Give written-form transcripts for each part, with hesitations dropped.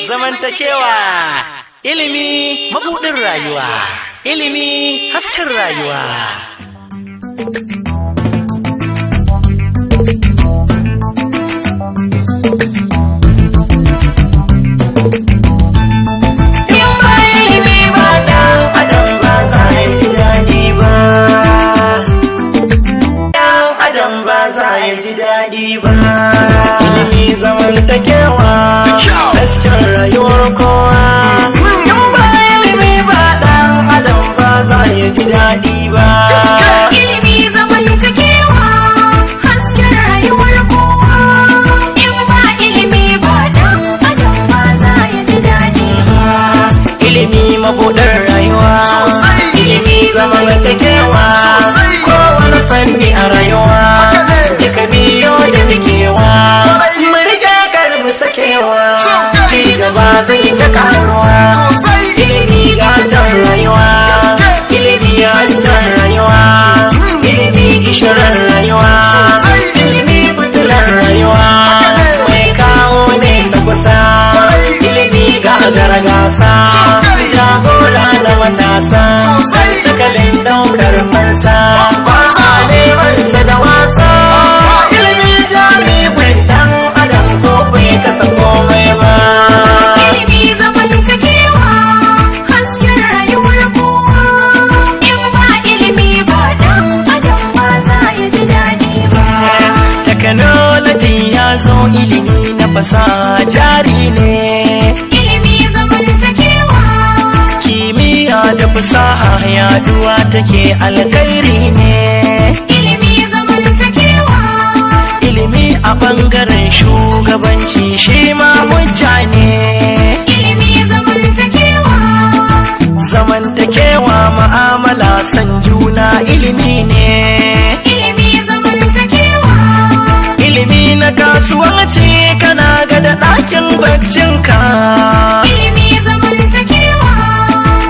Zamantakewa. Ilimi mabuɗin rayuwa. Ilimi hasken rayuwa. Ilimi zamantakewa hasken rayuwar kowa. In ba ilimi ba dan adam ba za ya ji daɗi ba. Ilimi zamantakewa hasken rayuwar kowa. In ba ilimi ba dan adam ba za ya ji daɗi ba. Ilimi mabuɗin rayuwa. Ilimi zamantakewa. Kowane fanni a rayuwa. Duka biyo da mukewa. Mu riga karbi sakewa. Ci gaba zai ta karuwa. Ilimi gadon rayuwa. Ilimi hasken rayuwa. Ilimi gishirin rayuwa. Ilimi fitilar rayuwa. Mai kawo ne da kusa. Ilimi gagar gasa. Jagora na matasa. Sakalin daukar fansa. Wasa neman sa da wasa. Ilimi jami'in dan adam ko bai kasa komai ba. Ilimi zamantakewa hasken rayuwar kowa. In ba ilimi ba dan adam ba za ya ji daɗi ba. Technology ya zo, ilimi na fasaha jari ne. Ilimi zamantakewa. Kimiyya da fasaha yaduwa take alkhairi ne. Ilimi zamantakewa. Ilimi a bangaren shugabanci shi ma hujja ne. Ilimi zamantakewa. Zamantakewa ma'amala san juna ilimi ne. Ilimi zamantakewa. Ilimi na kasuwanci kana ga da ɗakin baccinka. Ilimi zamantakewa.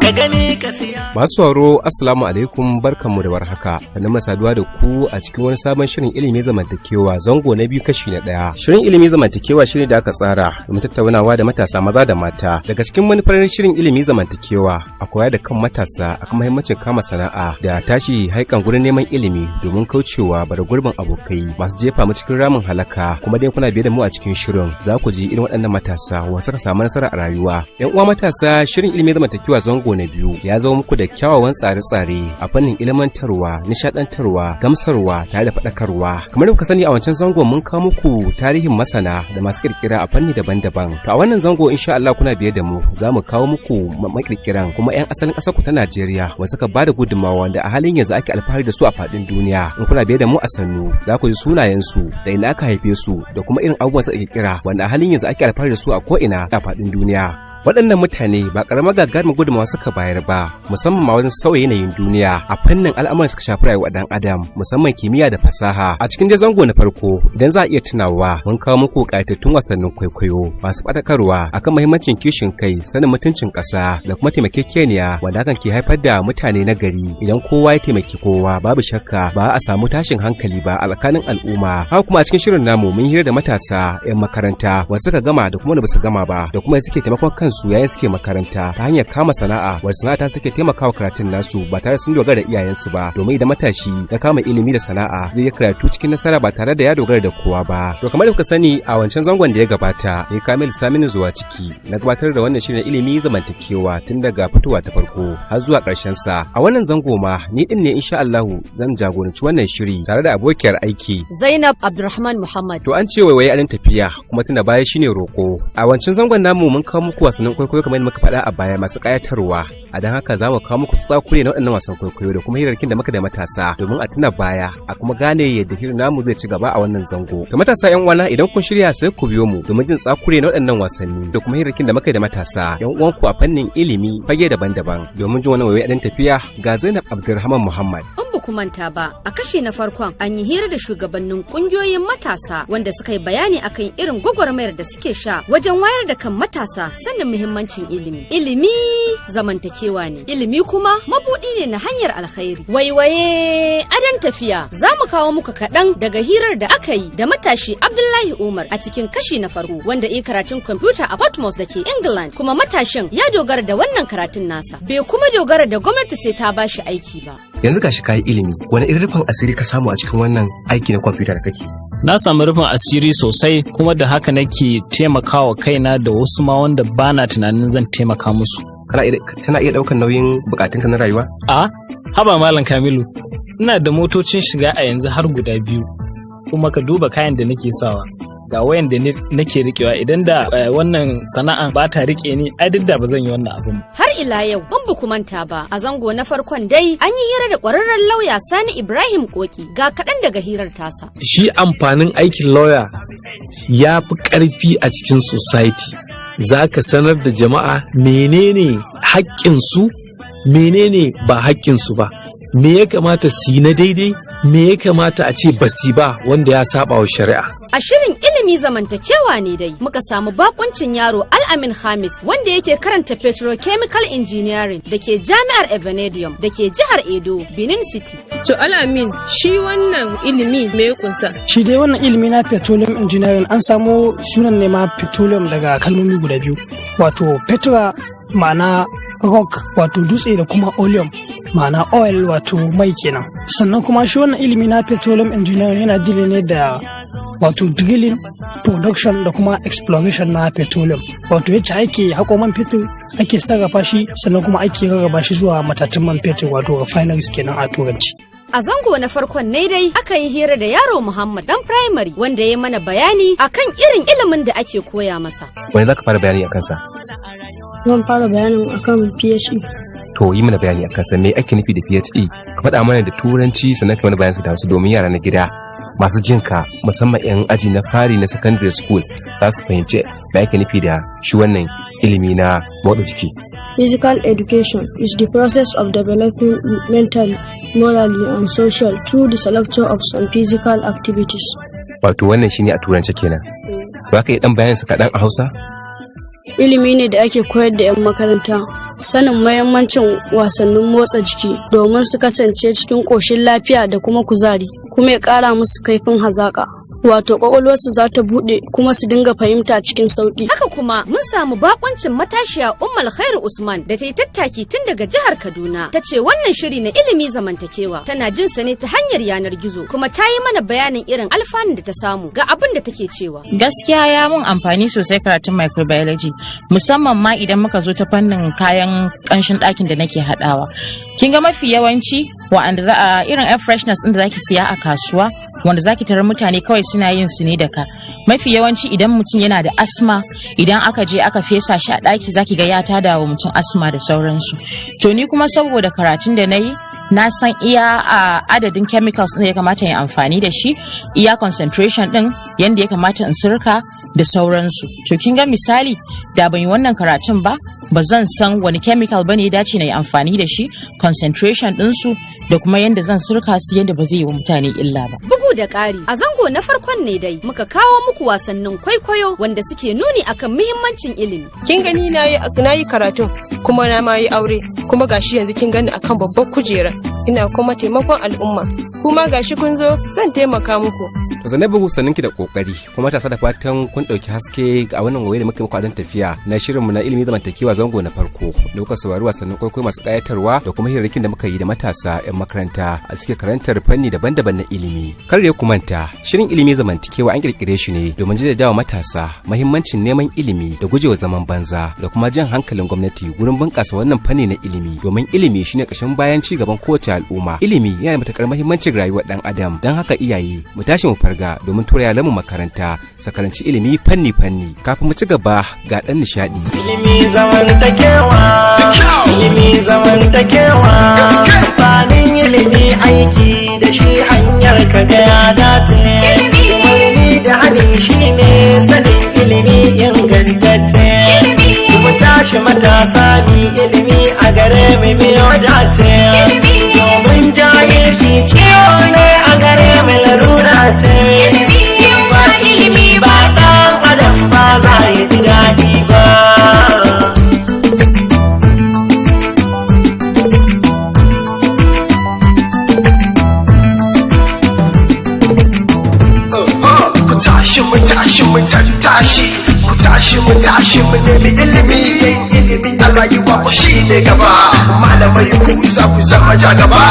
Ka gani ka siya. Masu sauraro assalamu alaikum, barkanmu da warhaka. Sannan mu saduwa da ku a cikin wani sabon shirin ilimi zamantakewa zango na biyu kashi na 1. Shirin ilimi zamantakewa shine da aka tsara domin tattaunawa da matasa maza da mata. Daga cikin manufar shirin ilimi zamantakewa a koya da kan matasa akan muhimmancin kama sana'a da tashi haikan gurin neman ilimi domin kaucewa bara gurbin abokai masu jefa mu cikin ramin halaka. Kuma dai kuna biye da mu a cikin shirin za ku ji irin waɗannan matasa wasu suka samu nasara a rayuwa. Yan uwa matasa, shirin ilimi zamantakewa zango na biyu ya zama muku da kyawawan tsare-tsare a fannin ilmantarwa, nishadantarwa, gamsarwa tare da faɗakarwa. Kamar da kuka sani a wancan zango mun kawo muku tarihin masana da masu kirkira a fanni daban-daban. To a wannan zango insha Allah kuna biye da mu za mu kawo muku makirkiran kuma 'yan asalin ƙasar ku ta Najeriya wanda suka bada gudunmawa wanda a halin yanzu ake alfahari da su a faɗin duniya. In kuna biye da mu a sannu za ku ji sunayen su da ina aka haife su da kuma irin abubuwan su kirkira wanda a halin yanzu ake alfahari da su a ko'ina a faɗin duniya. Waɗannan mutane ba ƙaramar gagarumin gudunmawa suka bayar ba, musamman ma wajen sauya yanayin duniya a fannin al'amuran suka shafi rayuwar ɗan adam, musamman kimiyya da fasaha. A cikin zango na farko, idan za a iya tunawa, mun kawo muku ƙayatattun wasannin kwaikwayo masu faɗakarwa akan muhimmancin kishin kai, sanin mutuncin ƙasa da kuma taimakekeniya wanda hakan ke haifar da mutane na gari. Idan kowa ya taimaki kowa, babu shakka ba a samu tashin hankali ba a tsakanin al'umma. Haka kuma a cikin shirin namu mun hira da matasa 'yan makaranta wanda suka gama da kuma wanda ba su gama ba da kuma suke taimakon kansu yayin suke makaranta ta hanyar kama sana'a wanda sana'a suke taimakawa karatun nasu ba tare sun dogara da iyayensu ba, domin idan matashi ya kama ilimi da sana'a zai yi karatu cikin nasara ba tare da ya dogara da kowa ba. To kamar da kuka sani a wancan zangon da ya gabata ne Kamil Saminu zuwa ciki na gabatar da wannan shirin ilimi zamantakewa tun daga fitowa ta farko har zuwa ƙarshen sa. A wannan zango ma ni din ne insha Allah zan jagoranci wannan shiri tare da abokiyar aiki Zainab Abdulrahman Muhammad. To an ce waiwaye adon tafiya kuma tuna baya shine roko. A wancan zangon namu mun kawo muku wasannin kwaikwayo kamar yadda muka faɗa a baya masu ƙayatarwa. A dan haka za mu kawo muku tsakure na waɗannan wasan kwaikwayo da kuma hirarkin da muka da matasa domin a tuna baya a kuma gane yadda hirin namu zai ci gaba a wannan zango. Da matasa yan uwana, idan kun shirya sai ku biyo mu domin jin tsakure na waɗannan wasanni da kuma hirarkin da muka da matasa yan uwanku a fannin ilimi fage daban-daban. Domin jin wani waiwaye adon tafiya ga Zainab Abdulrahman Muhammad. In ba ku manta ba, a kashi na farkon an yi hira da shugabannin kungiyoyin matasa wanda suka yi bayani akan irin gwagwarmayar da suke sha wajen wayar da kan matasa sanin muhimmancin ilimi. Ilimi zamantakewa ne. Ilimi kuma mabuɗi ne na hanyar alkhairi. Waiwaye adon tafiya za mu kawo muku kaɗan daga hirar da aka yi da matashi Abdullahi Umar a cikin kashi na farko wanda yi karatun kwamfuta a Portsmouth da ke England, kuma matashin ya dogara da wannan karatun nasa, bai kuma dogara da gwamnati sai ta bashi aiki ba. Yanzu gashi kayi ilimi, wani irin rufin asiri ka samu a cikin wannan aiki na kwamfuta da kake? Na samu rufin asiri sosai, kuma da haka nake taimakawa kaina da wasu ma wanda bana tunanin zan taimaka musu. Tana iya ɗaukar nauyin bukatunka na rayuwa? A, haba Malam Kamilu, ina da motocin shiga a yanzu har guda 2, kuma ka duba kayan da nake sawa. Ga wayan da nake rikewa, idan da wannan sana'a ba ta rike ni, ai duk da ba zan yi wannan abin. Har ila yau ban ba manta ba, a zango na farkon dai an yi hira da ƙwararren lauya Sani Ibrahim Koki, ga kaɗan daga hirar tasa. Shi amfanin aikin lauya ya fi ƙarfi a cikin society. Za ka sanar da jama'a menene haƙƙinsu, menene ba haƙƙinsu ba, me ya kamata su yi na daidai, me ya kamata a ce basi ba wanda ya saba wa shari'a. A shirin ilimi zamantakewa ne dai muka samu bakuncin yaro Al-Amin Hamis wanda yake karanta Petrochemical Engineering da ke Jami'ar Evanedium da ke jihar Edo, Benin City. To Al-Amin, shi wannan ilimi me ya kunsa? Shi dai wannan ilimi na Petroleum Engineering an samo sunan ne ma petroleum daga kalmomi guda biyu. Wato petra ma'ana rock wato dutse da kuma oleum ma'ana oil wato mai kenan. Sannan kuma shi wannan ilimi na Petroleum Engineering yana dile ne da wato drilling, production da kuma exploration na petroleum, wato yacce ake haƙo man fetur, ake sarrafa shi, sannan kuma ake rarraba shi zuwa matatun man fetur wato refineries kenan a turanci. A zango na farkon ne dai aka yi hira da yaro Muhammad dan primary wanda ya mana bayani akan irin ilimin da ake koya masa. Wani za ka fara bayani a kansa? Zan fara bayanin akan PHE. To yi mana bayani a kansa, me ake nufi da PHE? Ka faɗa mana da turanci sannan ka mana bayansa da wasu domin yara na gida masu jinka musamman 'yan aji na fari na secondary school za su fahimci me ake nufi da shi wannan ilimi na motsa jiki. Physical education is the process of developing mentally, morally and social through the selection of some physical activities. Wato wannan shine a turance kenan. Ba ka yi dan bayanin sa kaɗan a Hausa? Ilimi ne da ake koyar da 'yan makaranta sanin mahimmancin wasannin motsa jiki domin su kasance cikin ƙoshin lafiya da kuma kuzari, kuma ya ƙara musu kaifin hazaƙa. Wato ƙwaƙwalwarsu za ta buɗe kuma su dinga fahimta cikin sauƙi. Haka kuma mun samu bakoncin matashiya Ummul Khairu Usman da ta yi tattaki tun daga jihar Kaduna. Ta ce wannan shiri na ilimi zamantakewa tana jin sa ne ta hanyar yanar gizo, kuma ta yi mana bayanin irin alfanun da ta samu ga abin da take cewa. Gaskiya ya mun amfani sosai karatun microbiology, musamman ma idan muka zo ta fannin kayan ƙanshin ɗakin da nake haɗawa. Kin ga mafi yawanci wa'anda za a irin air freshness ɗin da zaki siya a kasuwa, wanda zaki tarar mutane kawai suna yin su ne da ka. Mafi yawanci idan mutum yana da asma, idan aka je aka fesa shi a ɗaki zaki ga ya tada wa mutum asma da sauransu. To ni kuma saboda karatun da nayi na san iya adadin chemicals ɗin da ya kamata yin amfani da shi, iya concentration ɗin yanda ya kamata in sirka da sauransu. To kin ga misali da ban yi wannan karatun ba zan san wani chemical bane ya dace na yi amfani da shi, concentration ɗinsu da kuma yadda zan surka su yadda ba zai yi wa mutane illa ba. Bugu da ƙari, a zango na farkon ne dai muka kawo muku wasannin kwaikwayo wanda suke nuni akan muhimmancin ilimi. Kin gani na yi karatun kuma na ma yi aure, kuma gashi yanzu kin gani akan babbar kujera, ina kuma taimakon al'umma, kuma gashi kun zo zan taimaka muku. Zainabu sanninki da kokari kuma ta da fatan kun dauki haske a wannan waye da muke muku adon tafiya na shirinmu na ilimi zamantakewa zango na farko da kuka saurari wasannin kwaikwayo masu kayatarwa da kuma hirarrakin da muka yi da matasa 'yan makaranta a cikin karantar fanni daban-daban na ilimi. Kar ya kumanta shirin ilimi zamantakewa an kirkire shi ne domin jaddadawa matasa muhimmancin neman ilimi da gujewa zaman banza da kuma jan hankalin gwamnati gurin bunƙasa wannan fanni na ilimi, domin ilimi shine ƙashin bayan ci gaban kowace al'umma. Ilimi yana da matakar muhimmancin rayuwar dan adam, don haka iyaye mu tashi mu farga domin tura yaranmu makaranta sakaranci ilimi fanni-fanni. Kafin mu ci gaba ga ɗan nishaɗi. Ilimi zamantakewa, ilimi zamantakewa, amfanin ilimi aiki da shi hanyar ka ga ya dace. Ilimi da hani shi ne sanin ilimi ingantacce. Mu tashi matasa mi ilimi a gare mu biyo dace. Domin jahilci ciwo ne a gare mu larura ce. Ba ilimi ba ɗan adam ba za ya ji daɗi ba. tashi mu tashi mu tattashi, ku tashi mu tashi mu nemi ilimi. Yin ilimi a rayuwa ku shi ne gaba. Malamai ku za ku zama jagaba,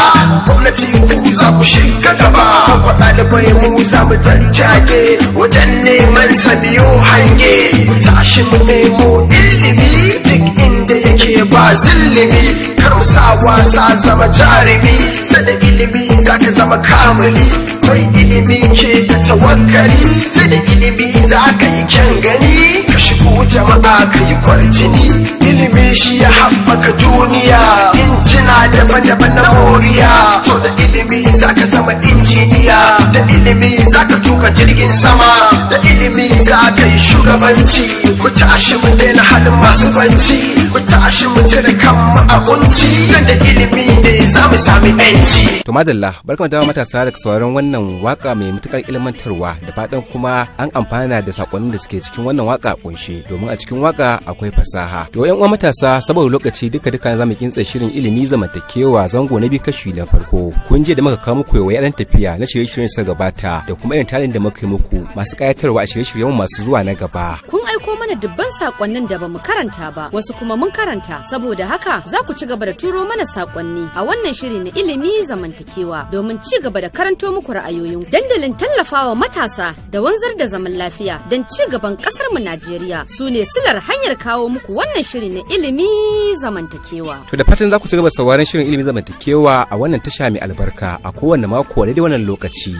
gwamnati ku za ku shiga gaba. Ku ɗalibai mu za mu tattake wajen neman sabiyo hange. Ku tashi mu nemo ilimi duk inda yake ba zillimi. Kar mu sa wasa zama jarumi, sai da ilimi za ka zama kamuli. Mai ilimi ke da tawakkali, sai da ilimi za ka yi kyan gani. Ka shigo jama'a ka yi kwarjini, ilimi shi ya haɓaka duniya. Injina daban-daban na moriya, to da ilimi za ka zama injiniya. Da ilimi za ka tuka jirgin sama, da ilimi za ka yi shugabanci. Ku tashi mu daina halin masu banci, ku tashi mu cire kanmu a kunci. Da ilimi ne za mu sami 'yanci. To madalla, barkamu da matasa daga sauraron wannan waka mai matukar ilmantarwa, da fatan kuma an amfana da sakonnin da suke cikin wannan waka kunshe, domin a cikin waka akwai fasaha. To yan uwa matasa, saboda lokaci duka zamu kintsa shirin ilimi zamantakewa zango na biyu kashi na farko. Kun je da muka kawo muku Waiwaye dan tafiya na shirye-shiryen sa gabata, da kuma irin talin da muka yi muku masu kayatarwa a shirye-shiryen masu zuwa na gaba. Kun aiko mana dubban sakonnin da bamu karanta ba, wasu kuma mun karanta. Saboda haka za ku ci gaba da turo mana sakonni a wannan shiri na ilimi zamantakewa domin ci gaba da karanto muku ra'ayoyin dandalin tallafawa matasa da wanzar da zaman lafiya don ci gaban kasar mu Najeriya su ne silar hanyar kawo muku wannan shiri na ilimi zamantakewa. To da fatan za ku ci gaba sauraron shirin ilimi zamantakewa a wannan tasha mai albarka a kowanne mako da wannan lokaci.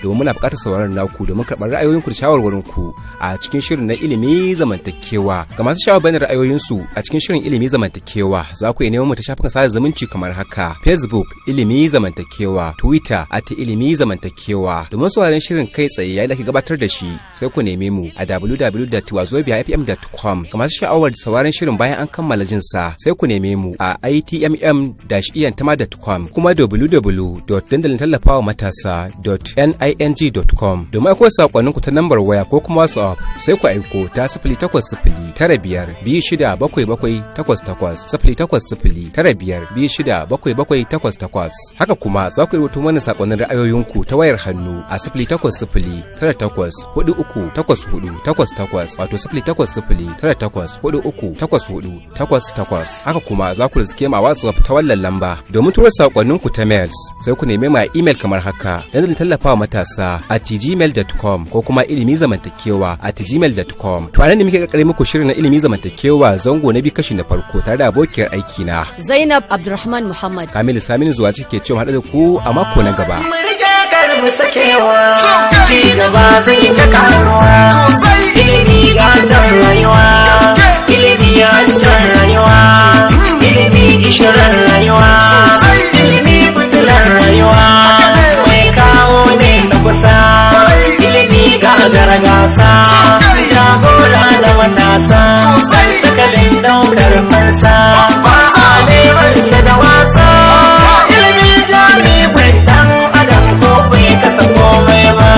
Domin muna buƙatar sauraron naku domin karɓar ra'ayoyinku da shawarwarinku a cikin shirin na ilimi zamantakewa. Ga masu shawar bayanin ra'ayoyinsu a cikin shirin ilimi zamantakewa za ku iya neman mu ta shafukan sada zumunci kamar haka: Facebook ilimi zamantakewa, Twitter @ilimi zamantakewa. Domin sauraron shirin kai tsaye yayin da ke gabatar da shi sai ku neme mu a www.wazobia.fm. Ga masu sha'awar sauraron shirin bayan an kammala jin sa sai ku neme mu a itmm-iyantama.com kuma www.dandalin-tallafawa-matasa.ning.com. domin aiko sakonninku ta lambar waya ko kuma WhatsApp sai ku aiko ta 08095277888 haka kuma za ku rubuta mana sakonnin ra'ayoyinku ta wayar hannu a 08098438488 wato 08098438488 haka kuma za ku riske ma WhatsApp ta wannan lamba. Domin tura sakonninku ta mails sai ku neme mu a email kamar haka: dandalin tallafawa matasa @gmail.com ko kuma ilimi zamantakewa @gmail.com. To anan ne muke karkare muku shirin na ilimi zamantakewa zango na biyu kashi na farko tare da abokiyar aiki na Zainab Abdulrahman Muhammad. Kamilu Saminu zuwa cike cewa haɗa da ku a mako na gaba. Mu sakewa ci gaba zai ta karuwa sosai. Ilimi gadon rayuwa, ilimi hasken rayuwa, ilimi gishirin rayuwa sosai. Ilimi fitilar rayuwa mai kawo ne da kusa. Ilimi gagara gasa jagora da matasa sakalin daukar fansa wasa neman sa da wasa. Ilimi jami'in dan adam ko bai kasa komai ba.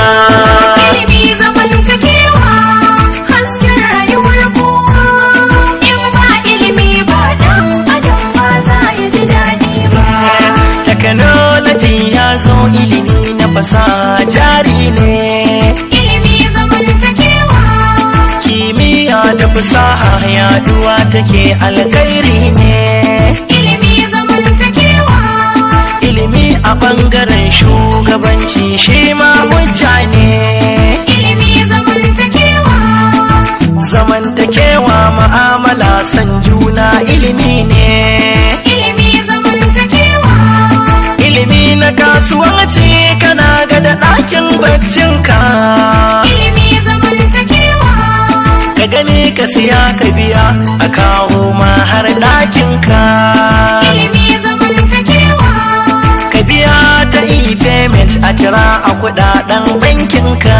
Ilimi zamantakewa hasken rayuwar kowa. In ba ilimi ba dan adam ba za ya ji daɗi ba. Technology ya zo, ilimi na fasaha jari ne. Ilimi zamantakewa. Kimiyya da fasaha yaduwa take alkhairi ne. Ilimi zamantakewa. Ilimi a bangaren shugabanci shi ma hujja ne. Ilimi zamantakewa. Zamantakewa mu'amala san juna ilimi ne. Ilimi zamantakewa. Ilimi na kasuwanci kana ga da ɗakin baccinka. Ilimi zamantakewa. Ka gani ka siya ka biya a kawo ma har ɗakinka. Ilimi zamantakewa. Ka biya ta e-payment a jira a kuɗaɗen bankinka.